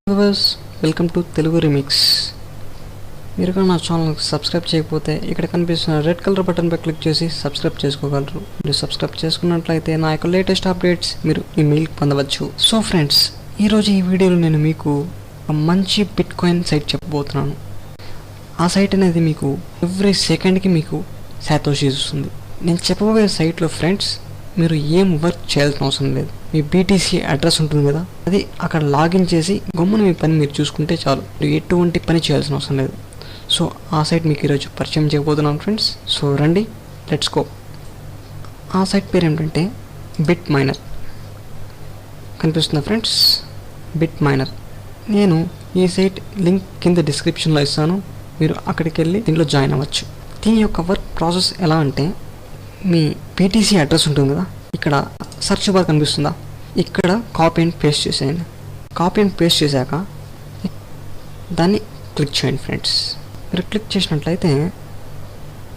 Viewers, welcome to Telugu remix. మీరు కూడా నా ఛానల్కి సబ్స్క్రైబ్ చేయకపోతే ఇక్కడ కనిపిస్తున్న రెడ్ కలర్ బటన్పై క్లిక్ చేసి సబ్స్క్రైబ్ చేసుకోగలరు. మీరు సబ్స్క్రైబ్ చేసుకున్నట్లయితే నా యొక్క లేటెస్ట్ అప్డేట్స్ మీరు ఈమెయిల్ పొందవచ్చు. సో ఫ్రెండ్స్, ఈరోజు ఈ వీడియోలో నేను మీకు ఒక మంచి బిట్ కాయిన్ సైట్ చెప్పబోతున్నాను. ఆ సైట్ అనేది మీకు ఎవ్రీ సెకండ్కి మీకు శాతోషి ఇస్తుంది. నేను చెప్పబోయే సైట్లో ఫ్రెండ్స్ మీరు ఏం వర్క్ చేయాల్సిన అవసరం లేదు. మీ బీటీసీ అడ్రస్ ఉంటుంది కదా, అది అక్కడ లాగిన్ చేసి గమ్మున మీ పని మీరు చూసుకుంటే చాలు. మీరు ఎటువంటి పని చేయాల్సిన అవసరం లేదు. సో ఆ సైట్ మీకు ఈరోజు పరిచయం చేయబోతున్నాను ఫ్రెండ్స్. సో రండి, లెట్స్ గో. ఆ సైట్ పేరు ఏంటంటే బిట్ మైనర్. కనిపిస్తుందా ఫ్రెండ్స్? Bit miner. నేను ఈ సైట్ లింక్ కింద డిస్క్రిప్షన్లో ఇస్తాను, మీరు అక్కడికి వెళ్ళి దీంట్లో జాయిన్ అవ్వచ్చు. దీని యొక్క వర్క్ ప్రాసెస్ ఎలా అంటే, మీ బీటీసీ అడ్రస్ ఉంటుంది కదా, ఇక్కడ సెర్చ్ బార్ కనిపిస్తుందా, ఇక్కడ కాపీ అండ్ పేస్ట్ చేసేయండి. కాపీ అండ్ పేస్ట్ చేశాక దాన్ని క్లిక్ చేయండి ఫ్రెండ్స్. మీరు క్లిక్ చేసినట్లయితే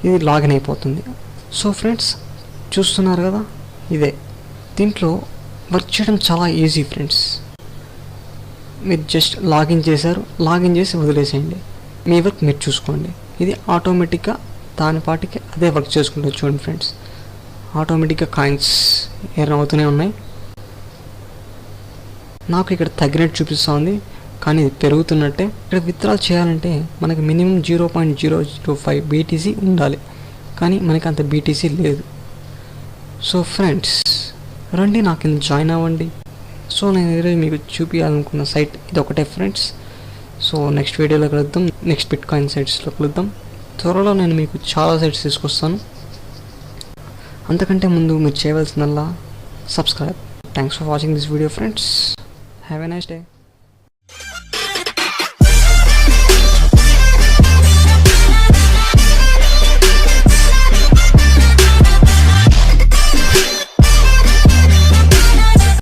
ఇది లాగిన్ అయిపోతుంది. సో ఫ్రెండ్స్, చూస్తున్నారు కదా, ఇదే. దీంట్లో వర్క్ చేయడం చాలా ఈజీ ఫ్రెండ్స్. మీరు జస్ట్ లాగిన్ చేశారు, లాగిన్ చేసి వదిలేసేయండి. మీ వర్క్ మీరు చూసుకోండి. ఇది ఆటోమేటిక్గా దాని పాటికి అదే వర్క్ చేసుకుంటుంది. చూడండి ఫ్రెండ్స్, ఆటోమేటిక్గా కాయిన్స్ ఎర్న్ అవుతూనే ఉన్నాయి. నాకు ఇక్కడ తగ్గినట్టు చూపిస్తుంది, కానీ ఇది పెరుగుతున్నట్టే. ఇక్కడ విత్డ్రాల్ చేయాలంటే మనకి మినిమం 0.005 బీటీసీ ఉండాలి, కానీ మనకి అంత బీటీసీ లేదు. సో ఫ్రెండ్స్, రండి నా కింద జాయిన్ అవ్వండి. సో నేను ఈరోజు మీకు చూపించాలనుకున్న సైట్ ఇది ఒకటే ఫ్రెండ్స్. సో నెక్స్ట్ వీడియోలో కలుద్దాం, నెక్స్ట్ బిట్ కాయిన్ సైట్స్లో కలుద్దాం. త్వరలో నేను మీకు చాలా సైట్స్ తీసుకొస్తాను. అంతకంటే ముందు మీరు చేయవలసిందల్లా subscribe. Thanks for watching this video friends. Have a nice day.